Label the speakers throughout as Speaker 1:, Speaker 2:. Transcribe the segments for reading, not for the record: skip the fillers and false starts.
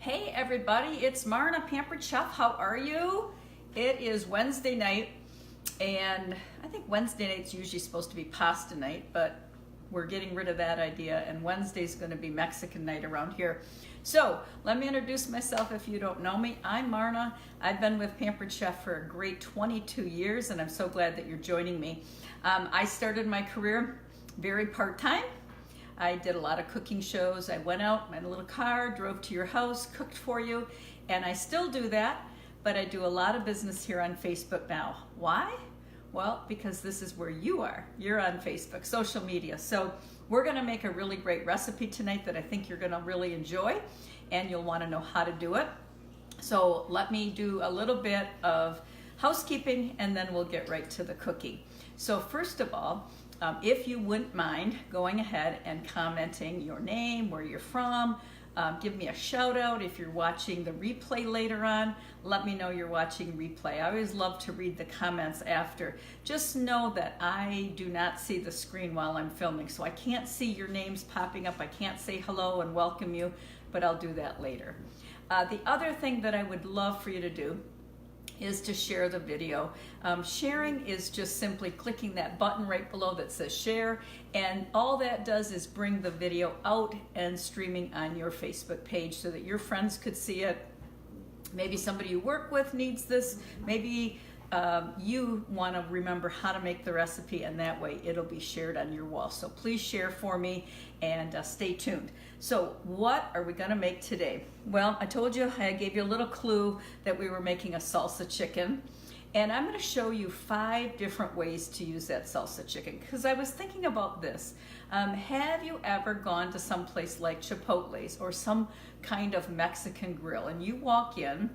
Speaker 1: Hey everybody, it's Marna, Pampered Chef. How are you? It is Wednesday night, and I think Wednesday night's usually supposed to be pasta night, but we're getting rid of that idea, and Wednesday's going to be Mexican night around here. So let me introduce myself if you don't know me. I'm Marna. I've been with Pampered Chef for a great 22 years, and I'm so glad that you're joining me. I started my career very part-time. I did a lot of cooking shows. I went out, in a little car, drove to your house, cooked for you, and I still do that, but I do a lot of business here on Facebook now. Why? Well, because this is where you are. You're on Facebook, social media. So we're gonna make a really great recipe tonight that I think you're gonna really enjoy, and you'll wanna know how to do it. So let me do a little bit of housekeeping, and then we'll get right to the cooking. So first of all, if you wouldn't mind going ahead and commenting your name, where you're from, give me a shout out. If you're watching the replay later on, let me know you're watching replay. I always love to read the comments after. Just know that I do not see the screen while I'm filming, so I can't see your names popping up. I can't say hello and welcome you, but I'll do that later. The other thing that I would love for you to do is to share the video. Sharing is just simply clicking that button right below that says share, and all that does is bring the video out and streaming on your Facebook page so that your friends could see it. Maybe somebody you work with needs this. Maybe you want to remember how to make the recipe, and that way it'll be shared on your wall. So please share for me, and stay tuned. So what are we going to make today? Well, I told you, I gave you a little clue that we were making a salsa chicken, and I'm going to show you 5 different ways to use that salsa chicken, because I was thinking about this. Have you ever gone to some place like Chipotle's or some kind of Mexican grill, and you walk in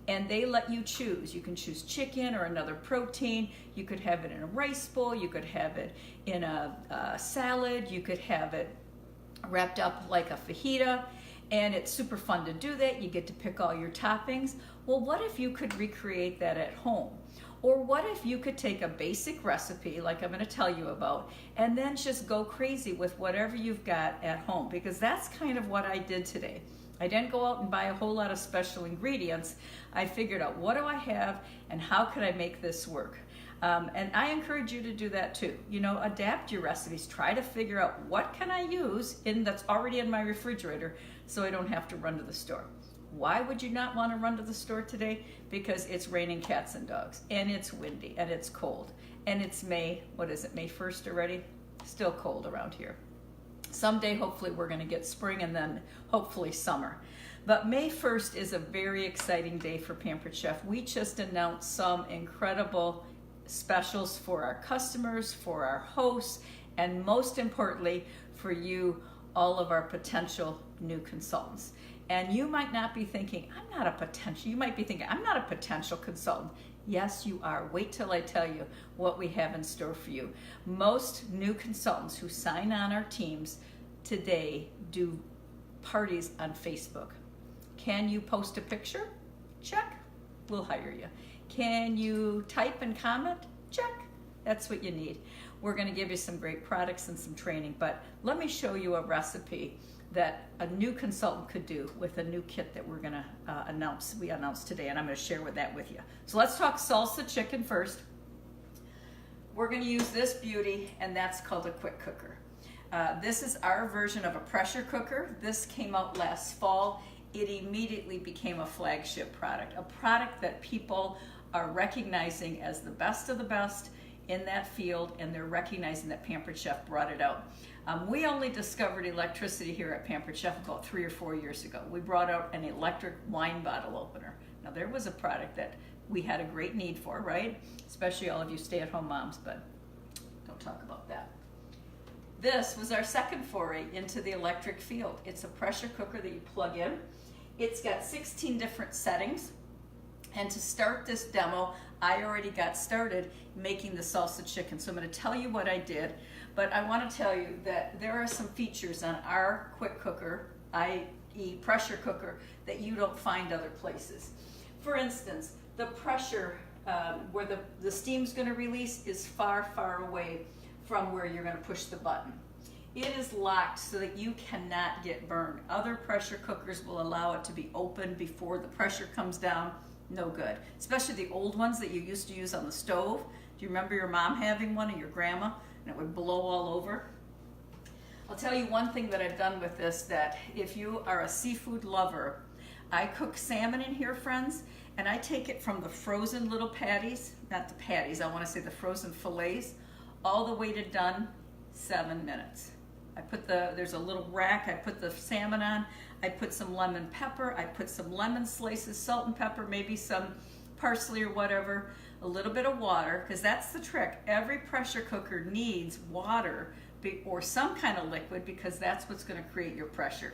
Speaker 1: and they let you choose? You can choose chicken or another protein. You could have it in a rice bowl. You could have it in a salad. You could have it wrapped up like a fajita, and it's super fun to do that. You get to pick all your toppings. Well, what if you could recreate that at home? Or what if you could take a basic recipe like I'm going to tell you about, and then just go crazy with whatever you've got at home? Because that's kind of what I did today. I didn't go out and buy a whole lot of special ingredients. I figured out, what do I have and how could I make this work? And I encourage you to do that too. You know, adapt your recipes. Try to figure out, what can I use that's already in my refrigerator so I don't have to run to the store. Why would you not want to run to the store today? Because it's raining cats and dogs, and it's windy, and it's cold, and it's May 1st already? Still cold around here. Someday, hopefully, we're going to get spring, and then hopefully summer. But May 1st is a very exciting day for Pampered Chef. We just announced some incredible specials for our customers, for our hosts, and most importantly, for you, all of our potential new consultants. And you might not be thinking, you might be thinking, I'm not a potential consultant. Yes, you are. Wait till I tell you what we have in store for you. Most new consultants who sign on our teams today do parties on Facebook. Can you post a picture? Check. We'll hire you. Can you type and comment? Check. That's what you need. We're going to give you some great products and some training, but let me show you a recipe that a new consultant could do with a new kit that we're going to announce today, and I'm going to share that with you. So let's talk salsa chicken first. We're going to use this beauty, and that's called a quick cooker. This is our version of a pressure cooker. This came out last fall. It immediately became a flagship product, a product that people are recognizing as the best of the best in that field, and they're recognizing that Pampered Chef brought it out. We only discovered electricity here at Pampered Chef about 3 or 4 years ago. We brought out an electric wine bottle opener. Now, there was a product that we had a great need for, right? Especially all of you stay-at-home moms, but don't talk about that. This was our second foray into the electric field. It's a pressure cooker that you plug in. It's got 16 different settings. And to start this demo, I already got started making the salsa chicken. So I'm going to tell you what I did, but I want to tell you that there are some features on our quick cooker, i.e. pressure cooker, that you don't find other places. For instance, the pressure where the steam's going to release is far, far away from where you're going to push the button. It is locked so that you cannot get burned. Other pressure cookers will allow it to be open before the pressure comes down. No good. Especially the old ones that you used to use on the stove. Do you remember your mom having one, or your grandma, and it would blow all over? I'll tell you one thing that I've done with this, that if you are a seafood lover, I cook salmon in here, friends, and I take it from the frozen little patties, not the patties, I want to say the frozen fillets, all the way to done, 7 minutes. There's a little rack, I put the salmon on, I put some lemon pepper, I put some lemon slices, salt and pepper, maybe some parsley or whatever, a little bit of water, because that's the trick. Every pressure cooker needs water or some kind of liquid, because that's what's going to create your pressure.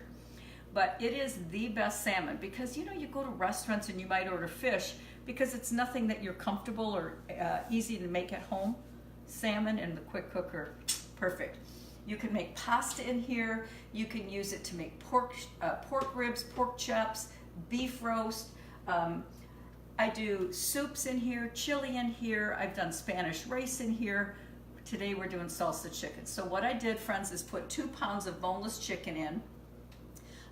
Speaker 1: But it is the best salmon, because you go to restaurants and you might order fish because it's nothing that you're comfortable or easy to make at home. Salmon in the quick cooker, perfect. You can make pasta in here. You can use it to make pork ribs, pork chops, beef roast. I do soups in here, chili in here. I've done Spanish rice in here. Today we're doing salsa chicken. So what I did, friends, is put 2 pounds of boneless chicken in.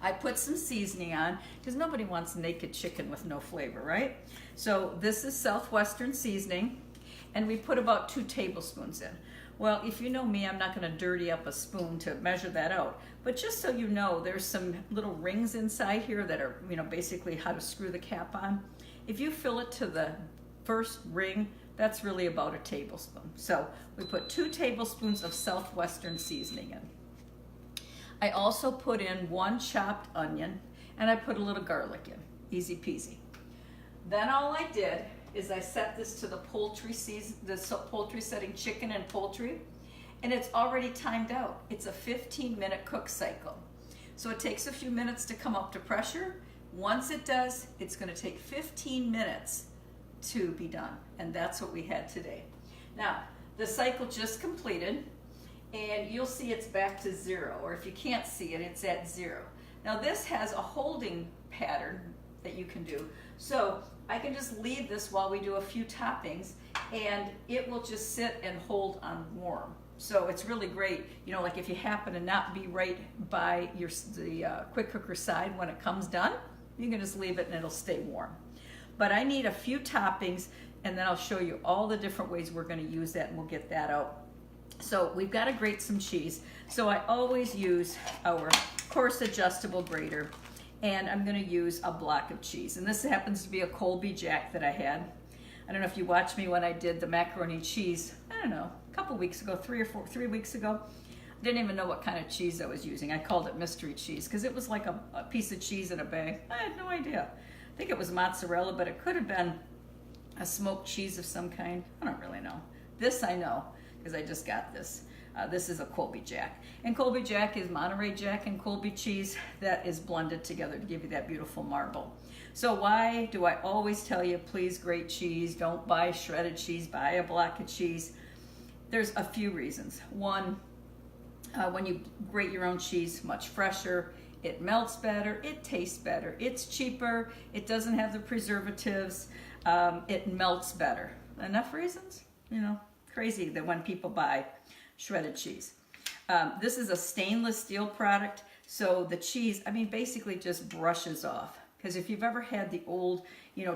Speaker 1: I put some seasoning on, because nobody wants naked chicken with no flavor, right? So this is Southwestern seasoning, and we put about 2 tablespoons in. Well, if you know me, I'm not going to dirty up a spoon to measure that out. But just so you know, there's some little rings inside here that are, basically how to screw the cap on. If you fill it to the first ring, that's really about a tablespoon. So we put 2 tablespoons of Southwestern seasoning in. I also put in 1 chopped onion, and I put a little garlic in. Easy peasy. Then all I did is I set this to the poultry setting, chicken and poultry, and it's already timed out. It's a 15-minute cook cycle. So it takes a few minutes to come up to pressure. Once it does, it's going to take 15 minutes to be done, and that's what we had today. Now, the cycle just completed, and you'll see it's back to 0, or if you can't see it, it's at 0. Now this has a holding pattern that you can do. So I can just leave this while we do a few toppings, and it will just sit and hold on warm. So it's really great, like if you happen to not be right by the quick cooker side when it comes done, you can just leave it and it'll stay warm. But I need a few toppings, and then I'll show you all the different ways we're going to use that, and we'll get that out. So we've got to grate some cheese. So I always use our coarse adjustable grater, and I'm going to use a block of cheese. And this happens to be a Colby Jack that I had. I don't know if you watched me when I did the macaroni and cheese, I don't know, a couple weeks ago, 3 weeks ago. I didn't even know what kind of cheese I was using. I called it mystery cheese because it was like a piece of cheese in a bag. I had no idea. I think it was mozzarella, but it could have been a smoked cheese of some kind. I don't really know. This I know, because I just got this. This is a Colby Jack. And Colby Jack is Monterey Jack and Colby cheese that is blended together to give you that beautiful marble. So why do I always tell you, please grate cheese, don't buy shredded cheese, buy a block of cheese? There's a few reasons. One, when you grate your own cheese, much fresher, it melts better, it tastes better, it's cheaper, it doesn't have the preservatives, it melts better. Enough reasons? Crazy that when people buy shredded cheese. This is a stainless steel product, so the cheese, basically just brushes off. Because if you've ever had the old,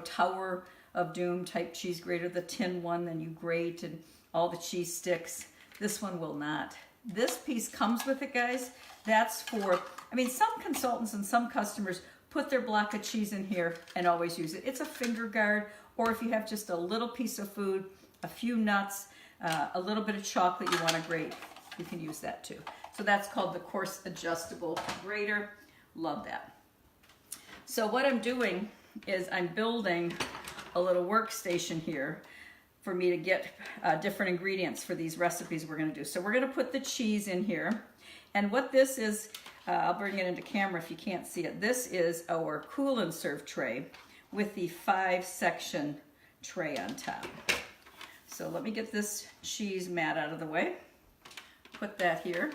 Speaker 1: Tower of Doom type cheese grater, the tin one, then you grate and all the cheese sticks, this one will not. This piece comes with it, guys. That's for, some consultants and some customers put their block of cheese in here and always use it. It's a finger guard, or if you have just a little piece of food, a few nuts, a little bit of chocolate you want to grate, you can use that too. So that's called the coarse adjustable grater. Love that. So what I'm doing is I'm building a little workstation here for me to get different ingredients for these recipes we're going to do. So we're going to put the cheese in here. And what this is, I'll bring it into camera if you can't see it. This is our cool and serve tray with the 5-section tray on top. So let me get this cheese mat out of the way. Put that here.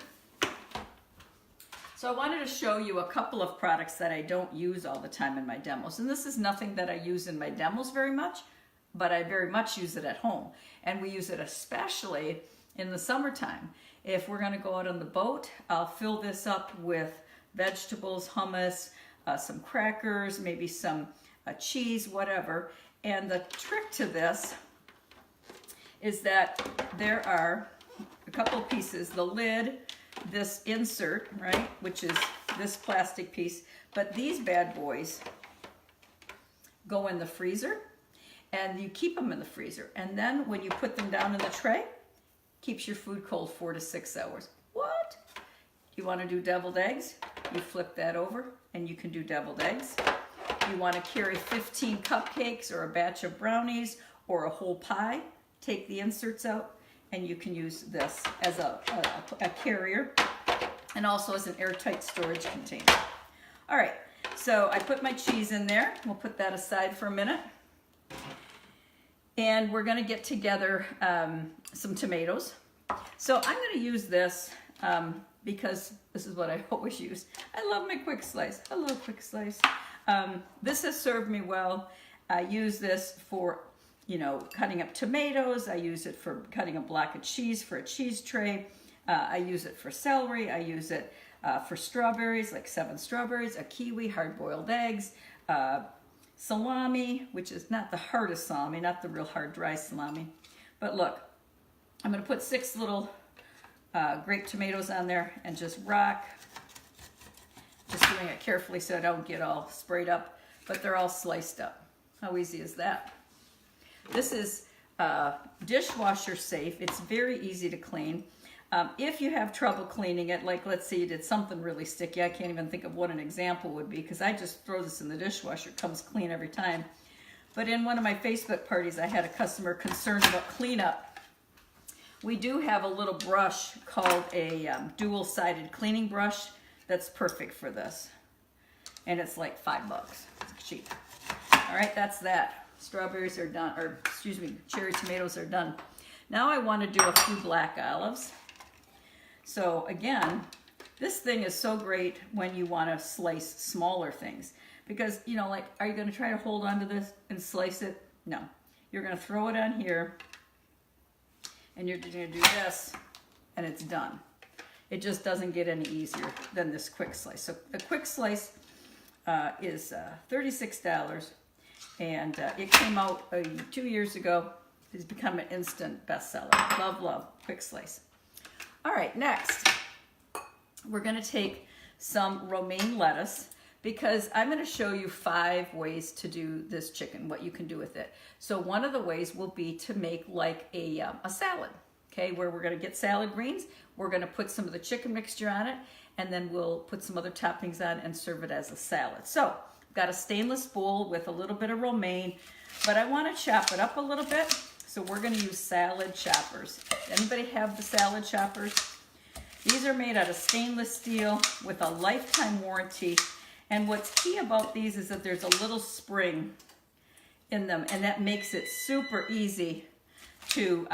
Speaker 1: So I wanted to show you a couple of products that I don't use all the time in my demos. And this is nothing that I use in my demos very much, but I very much use it at home. And we use it especially in the summertime. If we're gonna go out on the boat, I'll fill this up with vegetables, hummus, some crackers, maybe some cheese, whatever. And the trick to this is that there are a couple pieces, the lid, this insert, right, which is this plastic piece, but these bad boys go in the freezer, and you keep them in the freezer. And then when you put them down in the tray, keeps your food cold 4 to 6 hours. What? You want to do deviled eggs? You flip that over and you can do deviled eggs. You want to carry 15 cupcakes or a batch of brownies or a whole pie, take the inserts out and you can use this as a carrier and also as an airtight storage container. All right, so I put my cheese in there. We'll put that aside for a minute. And we're gonna get together some tomatoes. So I'm gonna use this because this is what I always use. I love my quick slice. I love quick slice. This has served me well. I use this for, you know, cutting up tomatoes. I use it for cutting a block of cheese for a cheese tray. I use it for celery. I use it for strawberries, like 7 strawberries, a kiwi, hard-boiled eggs, salami, which is not the hardest salami, not the real hard dry salami. But look, I'm going to put 6 little grape tomatoes on there and just rock. Just doing it carefully so I don't get all sprayed up, but they're all sliced up. How easy is that? This is dishwasher safe. It's very easy to clean. If you have trouble cleaning it, like let's say you did something really sticky, I can't even think of what an example would be because I just throw this in the dishwasher. It comes clean every time. But in one of my Facebook parties, I had a customer concerned about cleanup. We do have a little brush called a dual-sided cleaning brush that's perfect for this. And it's like $5. It's cheap. All right, that's that. Strawberries are done, or excuse me, cherry tomatoes are done. Now I want to do a few black olives. So again, this thing is so great when you want to slice smaller things. Because, you know, like, are you going to try to hold on to this and slice it? No. You're going to throw it on here, and you're going to do this, and it's done. It just doesn't get any easier than this quick slice. So the quick slice is $36, and it came out 2 years ago. It's become an instant bestseller. Love, love, quick slice. All right, next, we're gonna take some romaine lettuce because I'm gonna show you 5 ways to do this chicken, what you can do with it. So one of the ways will be to make like a salad, okay, where we're gonna get salad greens, we're gonna put some of the chicken mixture on it, and then we'll put some other toppings on and serve it as a salad. So I've got a stainless bowl with a little bit of romaine, but I wanna chop it up a little bit. So we're going to use salad choppers. Anybody have the salad choppers? These are made out of stainless steel with a lifetime warranty. And what's key about these is that there's a little spring in them, and that makes it super easy to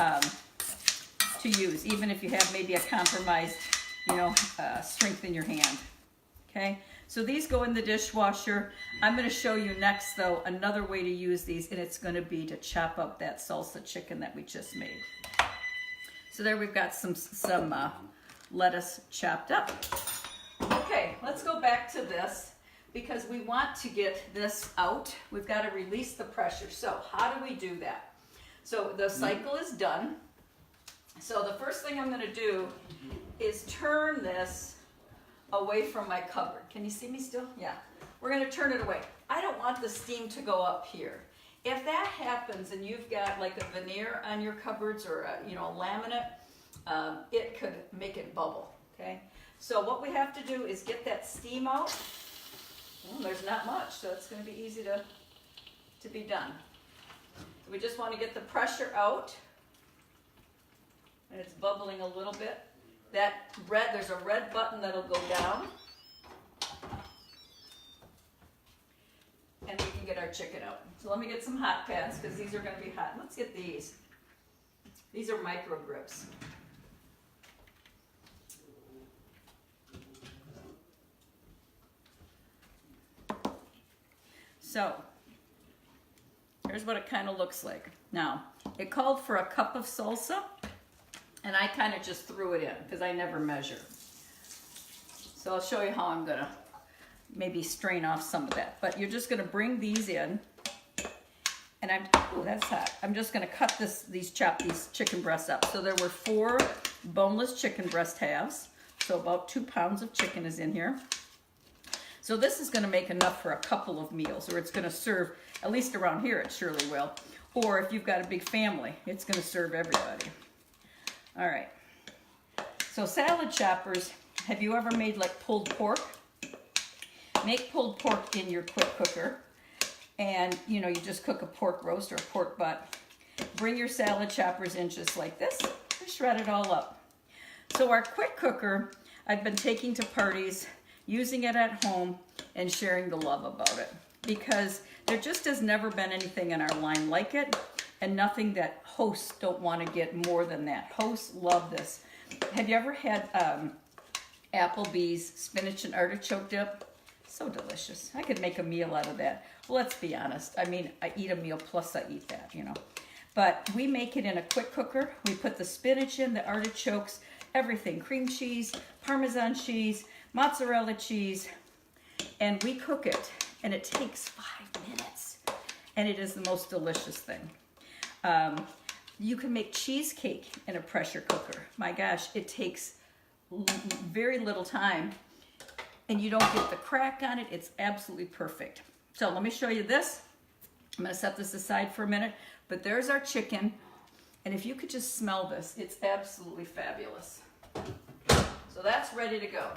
Speaker 1: use, even if you have maybe a compromised, you know, strength in your hand. Okay. So these go in the dishwasher. I'm going to show you next, though, another way to use these, and it's going to be to chop up that salsa chicken that we just made. So there we've got some lettuce chopped up. Okay, let's go back to this because we want to get this out. We've got to release the pressure. So how do we do that? So the cycle is done. So the first thing I'm going to do is turn this away from my cupboard. Can you see me still? Yeah. We're going to turn it away. I don't want the steam to go up here. If that happens and you've got like a veneer on your cupboards or a, you know, laminate, it could make it bubble. Okay. So what we have to do is get that steam out. Well, there's not much, so it's going to be easy to be done. So we just want to get the pressure out, and it's bubbling a little bit. That red, there's a red button that'll go down. And we can get our chicken out. So let me get some hot pans because these are going to be hot. Let's get these. These are micro grips. So here's what it kind of looks like. Now, it called for a cup of salsa. And I kind of just threw it in because I never measure. So I'll show you how I'm gonna maybe strain off some of that. But you're just gonna bring these in, and oh, that's hot. I'm just gonna cut chop these chicken breasts up. So there were 4 boneless chicken breast halves. So about 2 pounds of chicken is in here. So this is gonna make enough for a couple of meals, or it's gonna serve, at least around here it surely will. Or if you've got a big family, it's gonna serve everybody. All right, so salad choppers, have you ever made like pulled pork? Make pulled pork in your quick cooker, and you know, you just cook a pork roast or a pork butt. Bring your salad choppers in just like this, and shred it all up. So our quick cooker, I've been taking to parties, using it at home, and sharing the love about it, because there just has never been anything in our line like it, and nothing that hosts don't want to get more than that. Hosts love this. Have you ever had Applebee's spinach and artichoke dip? So delicious. I could make a meal out of that. Well, let's be honest. I mean, I eat a meal plus I eat that, you know. But we make it in a quick cooker. We put the spinach in, the artichokes, everything. Cream cheese, Parmesan cheese, mozzarella cheese, and we cook it. And it takes 5 minutes. And it is the most delicious thing. You can make cheesecake in a pressure cooker. My gosh, it takes very little time, and you don't get the crack on it. It's absolutely perfect. So let me show you this. I'm gonna set this aside for a minute, but there's our chicken, and if you could just smell this, it's absolutely fabulous. So that's ready to go.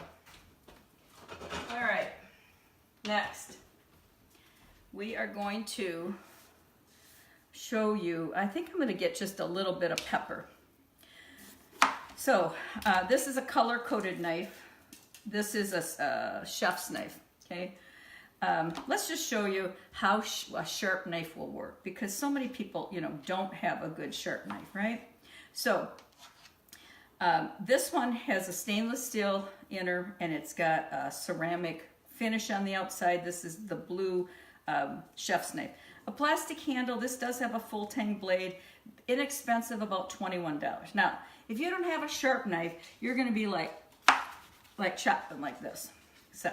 Speaker 1: All right, next, we are going to show you, I think I'm going to get just a little bit of pepper. So this is a color-coded knife. This is a chef's knife, okay? Let's just show you how a sharp knife will work, because so many people, you know, don't have a good sharp knife, right? So this one has a stainless steel inner, and it's got a ceramic finish on the outside. This is the blue chef's knife. A plastic handle. This does have a full tang blade. Inexpensive, about $21. Now, if you don't have a sharp knife, you're going to be like chopping like this. So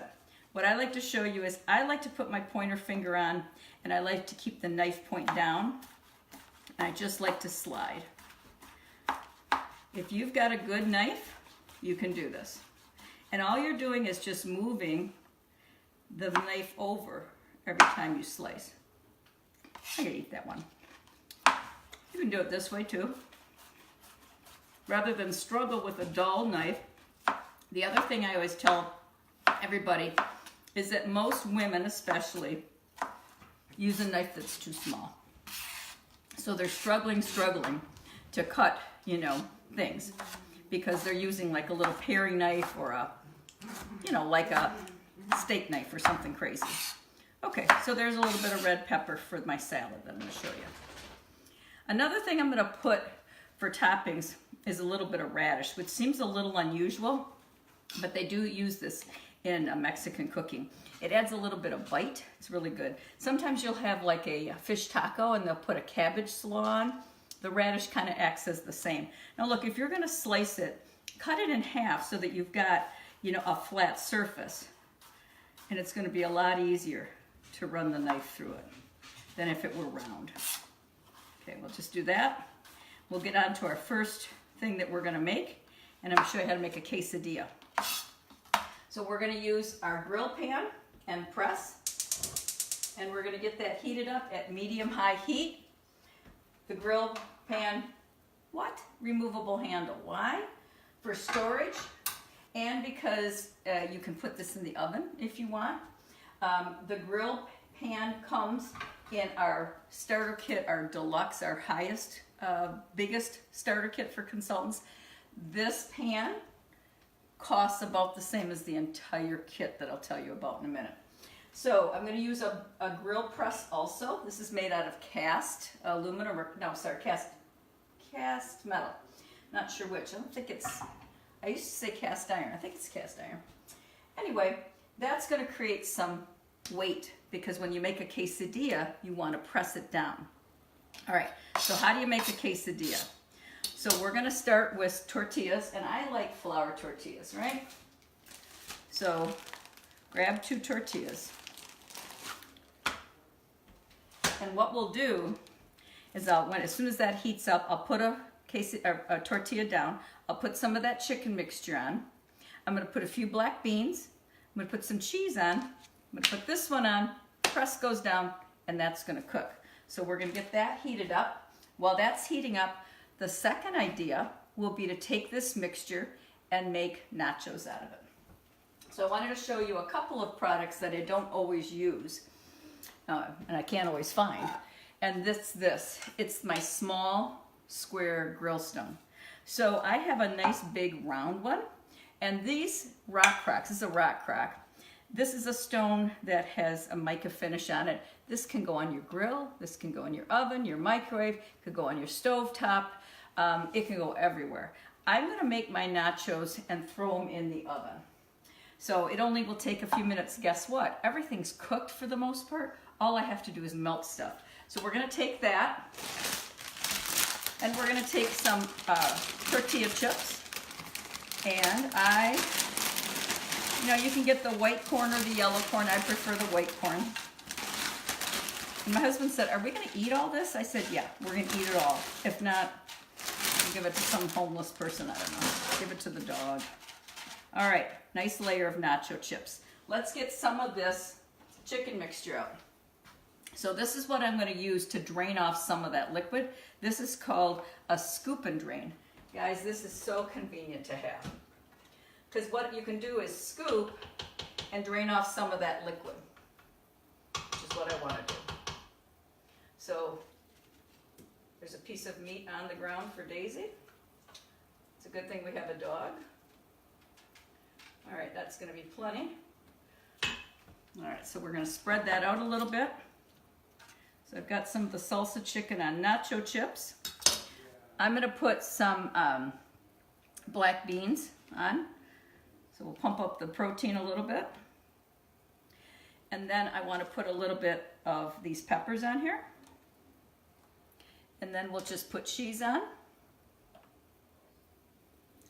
Speaker 1: what I like to show you is I like to put my pointer finger on, and I like to keep the knife point down. I just like to slide. If you've got a good knife, you can do this. And all you're doing is just moving the knife over every time you slice. I gotta eat that one. You can do it this way too. Rather than struggle with a dull knife. The other thing I always tell everybody is that most women especially use a knife that's too small. So they're struggling to cut, you know, things, because they're using like a little paring knife or a, you know, like a steak knife or something crazy. Okay, so there's a little bit of red pepper for my salad that I'm going to show you. Another thing I'm going to put for toppings is a little bit of radish, which seems a little unusual, but they do use this in Mexican cooking. It adds a little bit of bite. It's really good. Sometimes you'll have like a fish taco and they'll put a cabbage slaw on. The radish kind of acts as the same. Now look, if you're going to slice it, cut it in half so that you've got, you know, a flat surface. And it's going to be a lot easier to run the knife through it than if it were round. Okay, we'll just do that. We'll get on to our first thing that we're going to make, and I'm going to show you how to make a quesadilla. So we're going to use our grill pan and press, and we're going to get that heated up at medium-high heat. The grill pan, removable handle. Why? For storage, and because you can put this in the oven if you want. The grill pan comes in our starter kit, our deluxe, our highest, biggest starter kit for consultants. This pan costs about the same as the entire kit that I'll tell you about in a minute. So I'm going to use a grill press also. This is made out of cast aluminum, or no, sorry, cast metal. Not sure which. I don't think it's, I used to say cast iron. I think it's cast iron. Anyway, that's going to create some weight, because when you make a quesadilla, you want to press it down. All right, so how do you make a quesadilla? So we're gonna start with tortillas, and I like flour tortillas, right? So grab 2 tortillas. And what we'll do is as soon as that heats up, I'll put a tortilla down. I'll put some of that chicken mixture on. I'm gonna put a few black beans. I'm gonna put some cheese on. I'm gonna put this one on, press goes down, and that's gonna cook. So we're gonna get that heated up. While that's heating up, the second idea will be to take this mixture and make nachos out of it. So I wanted to show you a couple of products that I don't always use, and I can't always find. And it's my small square grill stone. So I have a nice big round one, and these rock cracks, this is a rock crack. This is a stone that has a mica finish on it. This can go on your grill, this can go in your oven, your microwave, it could go on your stove top. It can go everywhere. I'm gonna make my nachos and throw them in the oven. So it only will take a few minutes. Guess what? Everything's cooked for the most part. All I have to do is melt stuff. So we're gonna take that, and we're gonna take some tortilla chips. And you can get the white corn or the yellow corn. I prefer the white corn. And my husband said, "Are we gonna eat all this?" I said, "Yeah, we're gonna eat it all. If not, we'll give it to some homeless person, I don't know. Give it to the dog." All right, nice layer of nacho chips. Let's get some of this chicken mixture out. So this is what I'm gonna use to drain off some of that liquid. This is called a scoop and drain. Guys, this is so convenient to have. Because what you can do is scoop and drain off some of that liquid, which is what I wanna do. So there's a piece of meat on the ground for Daisy. It's a good thing we have a dog. All right, that's gonna be plenty. All right, so we're gonna spread that out a little bit. So I've got some of the salsa chicken on nacho chips. I'm gonna put some black beans on. So we'll pump up the protein a little bit. And then I wanna put a little bit of these peppers on here. And then we'll just put cheese on.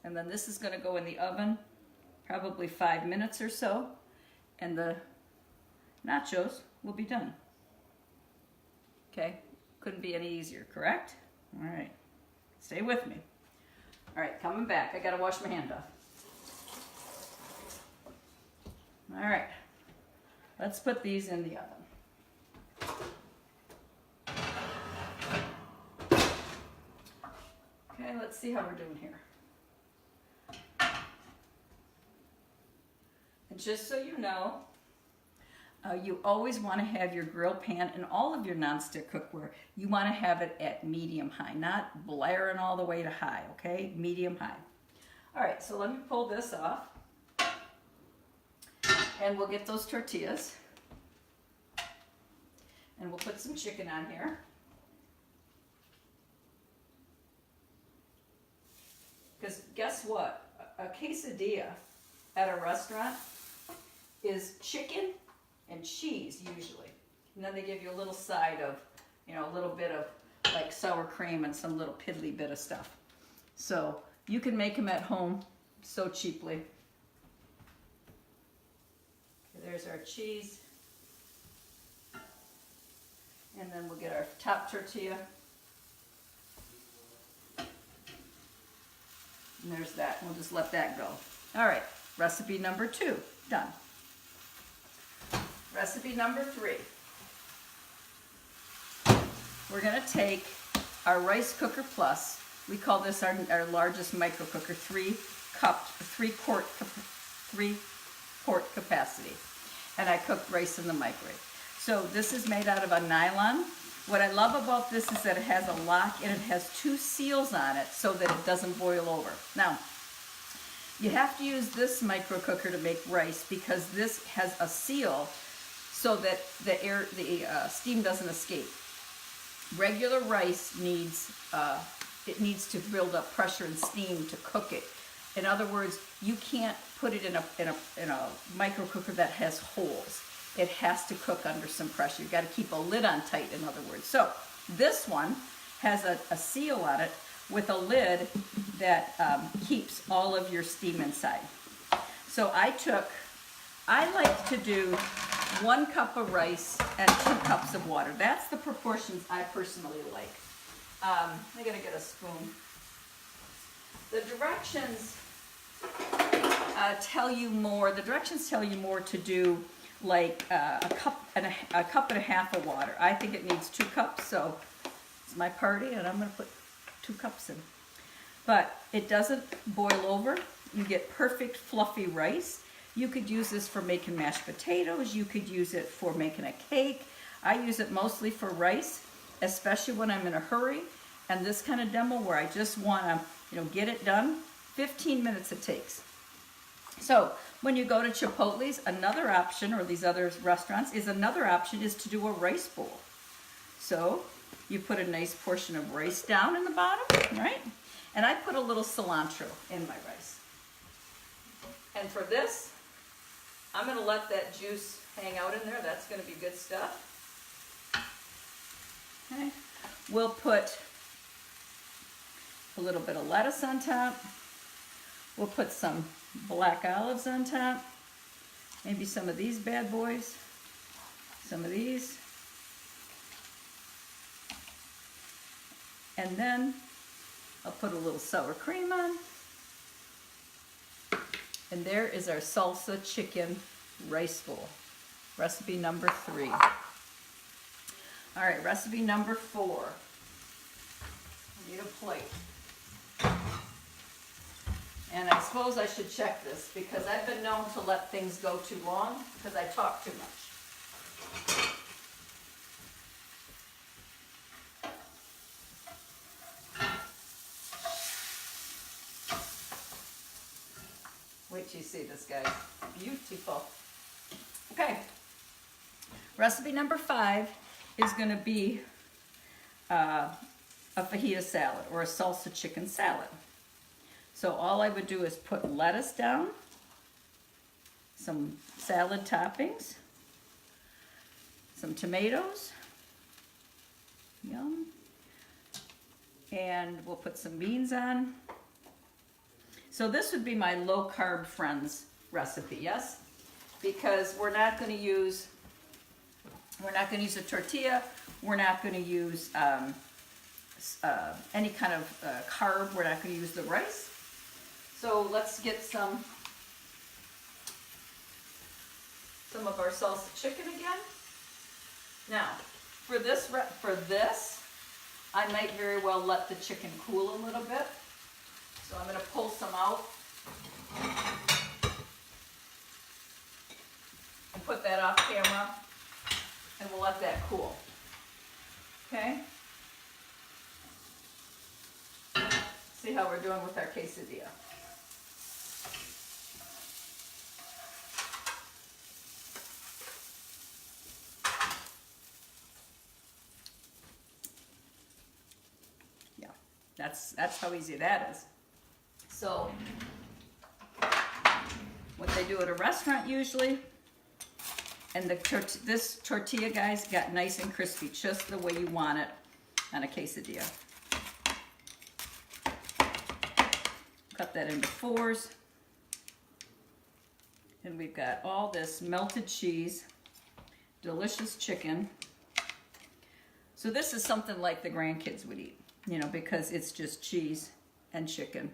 Speaker 1: And then this is gonna go in the oven probably 5 minutes or so, and the nachos will be done. Okay, couldn't be any easier, correct? All right, stay with me. All right, coming back, I gotta wash my hand off. All right, let's put these in the oven. Okay, let's see how we're doing here. And just so you know, you always want to have your grill pan and all of your nonstick cookware, you want to have it at medium high, not blaring all the way to high, okay? Medium high. All right, so let me pull this off. And we'll get those tortillas. And we'll put some chicken on here. Because guess what? A quesadilla at a restaurant is chicken and cheese usually. And then they give you a little side of, a little bit of like sour cream and some little piddly bit of stuff. So you can make them at home so cheaply. Okay, there's our cheese. And then we'll get our top tortilla. And there's that. We'll just let that go. All right, recipe number 2, done. Recipe number 3. We're gonna take our rice cooker plus. We call this our largest micro cooker, 3 quart capacity. And I cook rice in the microwave. So this is made out of a nylon. What I love about this is that it has a lock and it has 2 seals on it so that it doesn't boil over. Now, you have to use this micro cooker to make rice because this has a seal so that the steam doesn't escape. Regular rice needs to build up pressure and steam to cook it. In other words, you can't put it in a micro cooker that has holes. It has to cook under some pressure. You've got to keep a lid on tight, in other words. So this one has a seal on it with a lid that keeps all of your steam inside. So I like to do 1 cup of rice and 2 cups of water. That's the proportions I personally like. I gotta get a spoon. The directions tell you more. The directions tell you more to do like a cup and a half of water. I think it needs 2 cups, so it's my party, and I'm gonna put 2 cups in. But it doesn't boil over. You get perfect fluffy rice. You could use this for making mashed potatoes. You could use it for making a cake. I use it mostly for rice, especially when I'm in a hurry. And this kind of demo where I just want to, get it done. 15 minutes it takes. So when you go to Chipotle's, another option, or these other restaurants, another option is to do a rice bowl. So you put a nice portion of rice down in the bottom, right? And I put a little cilantro in my rice. And for this, I'm going to let that juice hang out in there. That's going to be good stuff. Okay. We'll put a little bit of lettuce on top. We'll put some black olives on top. Maybe some of these bad boys. Some of these. And then I'll put a little sour cream on. And there is our salsa chicken rice bowl. Recipe number 3. All right, recipe number 4. I need a plate. And I suppose I should check this because I've been known to let things go too long because I talk too much. Wait till you see this, guys. Beautiful. Okay. Recipe number 5 is going to be a fajita salad or a salsa chicken salad. So all I would do is put lettuce down, some salad toppings, some tomatoes, yum, and we'll put some beans on. So this would be my low carb friends recipe, yes? Because we're not going to use a tortilla. We're not going to use any kind of carb. We're not going to use the rice. So let's get some of our salsa chicken again. Now, for this, I might very well let the chicken cool a little bit. So I'm going to pull some out and put that off camera, and we'll let that cool. Okay? See how we're doing with our quesadilla. Yeah, that's how easy that is. So, what they do at a restaurant usually, and this tortilla, guys, got nice and crispy, just the way you want it on a quesadilla. Cut that into 4s. And we've got all this melted cheese, delicious chicken. So this is something like the grandkids would eat, because it's just cheese and chicken.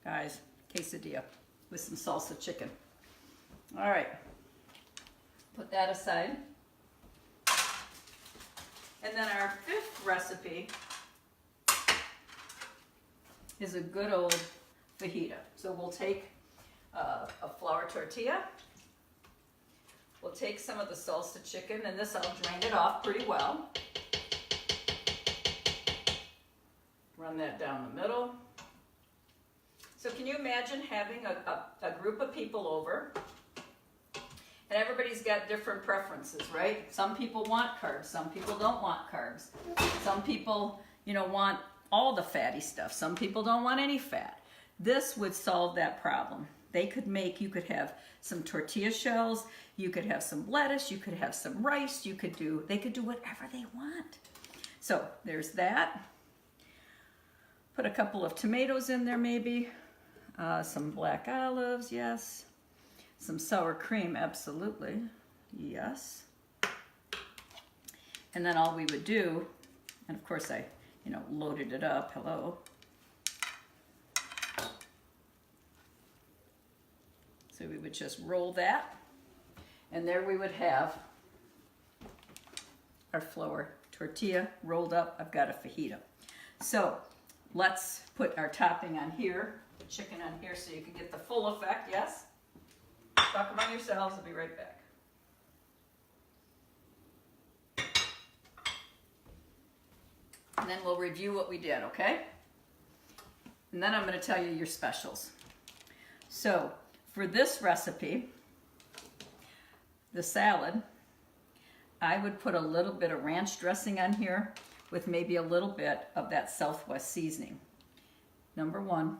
Speaker 1: Guys, quesadilla with some salsa chicken. All right, put that aside. And then our 5th recipe is a good old fajita. So we'll take a flour tortilla. We'll take some of the salsa chicken, and this I'll drain it off pretty well. Run that down the middle. So can you imagine having a group of people over, and everybody's got different preferences, right? Some people want carbs, some people don't want carbs. Some people, want all the fatty stuff. Some people don't want any fat. This would solve that problem. They could make, you could have some tortilla shells, you could have some lettuce, you could have some rice, they could do whatever they want. So there's that. Put a couple of tomatoes in there maybe. Some black olives, yes. Some sour cream, absolutely, yes. And then all we would do, and of course I, loaded it up, hello. So we would just roll that, and there we would have our flour tortilla rolled up. I've got a fajita. So let's put our topping on here, the chicken on here, so you can get the full effect, yes? Talk among yourselves, I'll be right back. And then we'll review what we did, okay? And then I'm going to tell you your specials. So for this recipe, the salad, I would put a little bit of ranch dressing on here with maybe a little bit of that Southwest seasoning. Number one,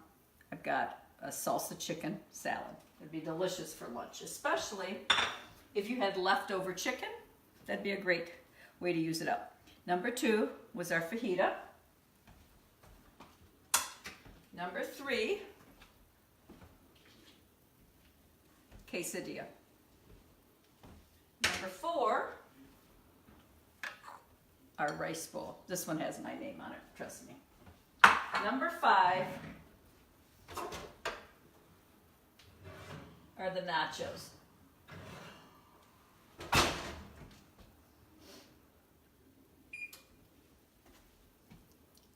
Speaker 1: I've got a salsa chicken salad. It'd be delicious for lunch, especially if you had leftover chicken. That'd be a great way to use it up. Number two was our fajita. Number three, quesadilla. Number four, our rice bowl. This one has my name on it, trust me. Number five are the nachos.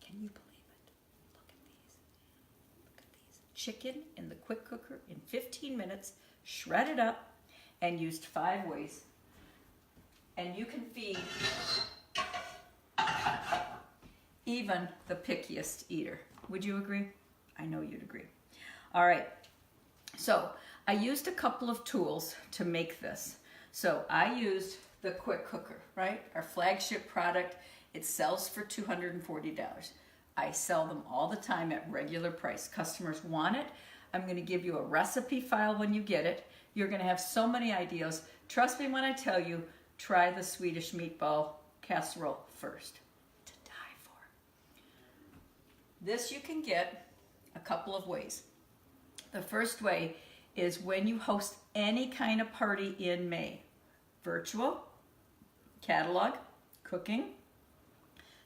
Speaker 1: Can you believe it? Look at these. Look at these. Chicken in the quick cooker in 15 minutes, shredded up, and used 5 ways. And you can feed even the pickiest eater. Would you agree? I know you'd agree. All right. So I used a couple of tools to make this. So I used the quick cooker, right? Our flagship product. It sells for $240. I sell them all the time at regular price. Customers want it. I'm going to give you a recipe file when you get it. You're going to have so many ideas. Trust me when I tell you, try the Swedish meatball casserole first. To die for. This you can get a couple of ways. The first way is when you host any kind of party in May. Virtual, catalog, cooking,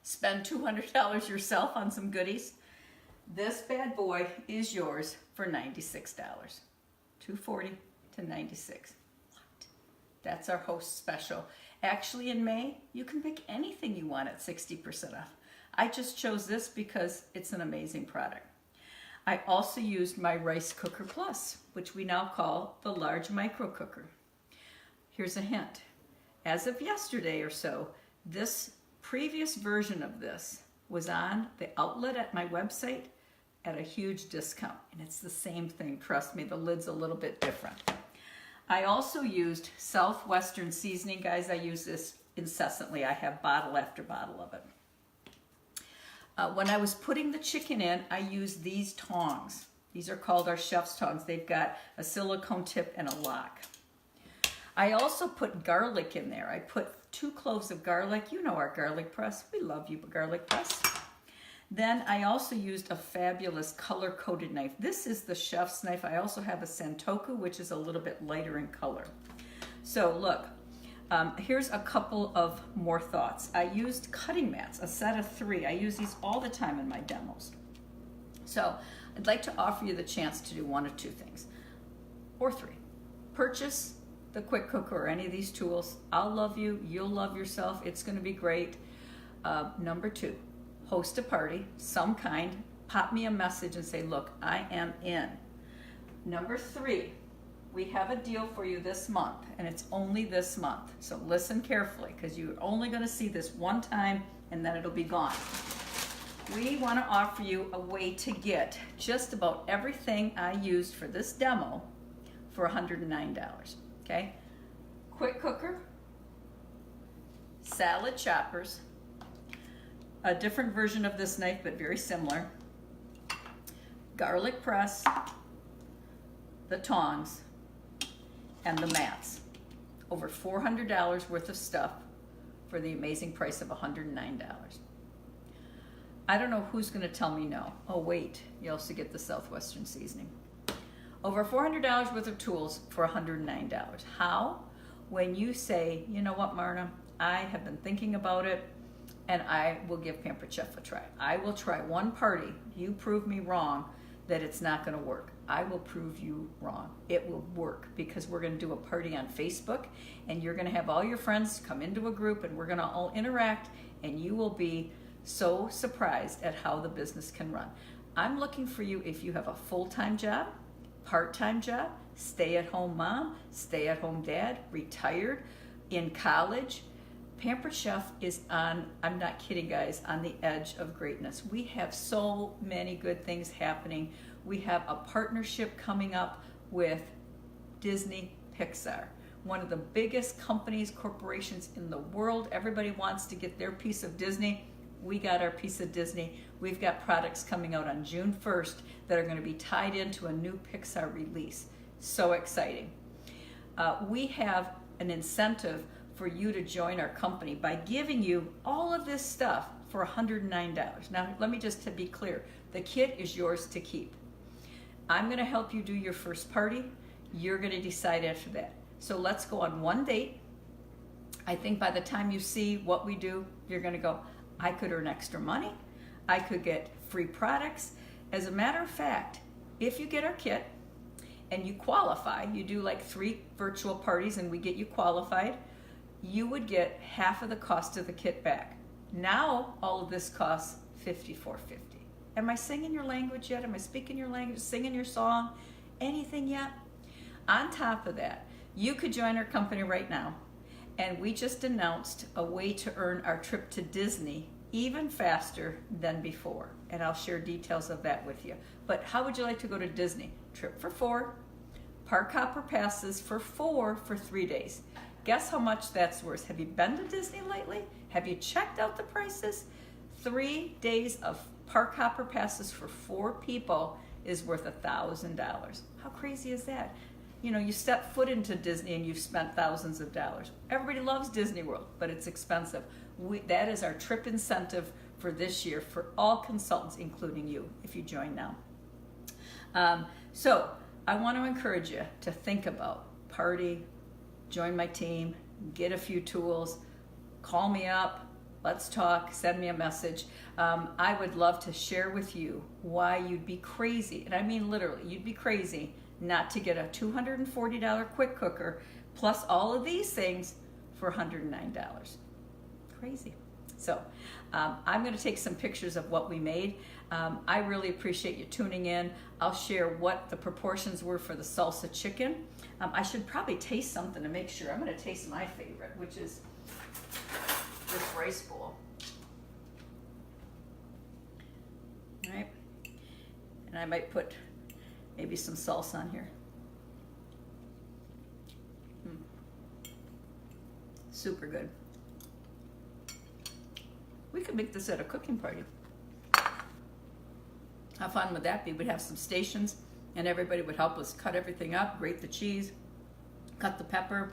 Speaker 1: spend $200 yourself on some goodies. This bad boy is yours for $96. $240 to $96. What? That's our host special. Actually, in May, you can pick anything you want at 60% off. I just chose this because it's an amazing product. I also used my Rice Cooker Plus, which we now call the large micro cooker. Here's a hint. As of yesterday or so, this previous version of this was on the outlet at my website at a huge discount. And it's the same thing, trust me, the lid's a little bit different. I also used Southwestern seasoning, guys. I use this incessantly. I have bottle after bottle of it. When I was putting the chicken in, I used these tongs. These are called our chef's tongs. They've got a silicone tip and a lock. I also put garlic in there. I put 2 cloves of garlic. You know our garlic press. We love you, garlic press. Then I also used a fabulous color-coded knife. This is the chef's knife. I also have a Santoku, which is a little bit lighter in color. So look, here's a couple of more thoughts. I used cutting mats, a set of 3. I use these all the time in my demos. So I'd like to offer you the chance to do 1 or 2 things, or 3. Purchase the quick cooker or any of these tools. I'll love you. You'll love yourself. It's going to be great. Number 2, host a party, some kind. Pop me a message and say, look, I am in. Number 3, we have a deal for you this month, and it's only this month. So listen carefully, because you're only going to see this one time, and then it'll be gone. We want to offer you a way to get just about everything I used for this demo for $109. Okay? Quick cooker, salad choppers, a different version of this knife, but very similar, garlic press, the tongs, and the mats. Over $400 worth of stuff for the amazing price of $109. I don't know who's going to tell me no. Oh wait, you also get the Southwestern seasoning. Over $400 worth of tools for $109. How? When you say, you know what, Marna, I have been thinking about it and I will give Pampered Chef a try. I will try one party. You prove me wrong that it's not going to work. I will prove you wrong. It will work because we're going to do a party on Facebook and you're going to have all your friends come into a group and we're going to all interact and you will be so surprised at how the business can run. I'm looking for you if you have a full-time job, part-time job, stay-at-home mom, stay-at-home dad, retired, in college. Pampered Chef is on, I'm not kidding guys, on the edge of greatness. We have so many good things happening. We have a partnership coming up with Disney Pixar, one of the biggest companies, corporations in the world. Everybody wants to get their piece of Disney. We got our piece of Disney. We've got products coming out on June 1st that are going to be tied into a new Pixar release. So exciting. We have an incentive for you to join our company by giving you all of this stuff for $109. Now, let me just to be clear, the kit is yours to keep. I'm going to help you do your first party. You're going to decide after that. So let's go on one date. I think by the time you see what we do, you're going to go, I could earn extra money. I could get free products. As a matter of fact, if you get our kit and you qualify, you do like 3 virtual parties and we get you qualified, you would get half of the cost of the kit back. Now all of this costs $54.50. Am I singing your language yet? Am I speaking your language, singing your song? Anything yet? On top of that, you could join our company right now. And we just announced a way to earn our trip to Disney even faster than before. And I'll share details of that with you. But how would you like to go to Disney? Trip for 4, park hopper passes for 4 for 3 days. Guess how much that's worth? Have you been to Disney lately? Have you checked out the prices? 3 days of park hopper passes for 4 people is worth $1,000. How crazy is that? You know, you step foot into Disney and you've spent thousands of dollars. Everybody loves Disney World, but it's expensive. That is our trip incentive for this year for all consultants, including you, if you join now. So I want to encourage you to think about party, join my team, get a few tools, call me up, let's talk, send me a message. I would love to share with you why you'd be crazy, and I mean literally, you'd be crazy not to get a $240 quick cooker plus all of these things for $109. Crazy. So I'm going to take some pictures of what we made. I really appreciate you tuning in. I'll share what the proportions were for the salsa chicken. I should probably taste something to make sure. I'm going to taste my favorite, which is this rice bowl. All right. And I might put maybe some salsa on here. Super good. We could make this at a cooking party. How fun would that be? We'd have some stations and everybody would help us cut everything up, grate the cheese, cut the pepper,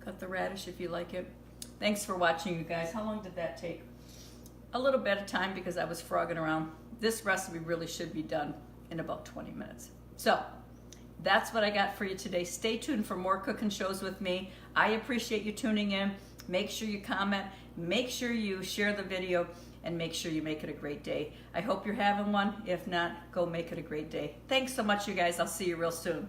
Speaker 1: cut the radish if you like it. Thanks for watching, you guys. How long did that take? A little bit of time because I was frogging around. This recipe really should be done in about 20 minutes. So that's what I got for you today. Stay tuned for more cooking shows with me. I appreciate you tuning in. Make sure you comment, make sure you share the video, and make sure you make it a great day. I hope you're having one. If not, go make it a great day. Thanks so much, you guys. I'll see you real soon.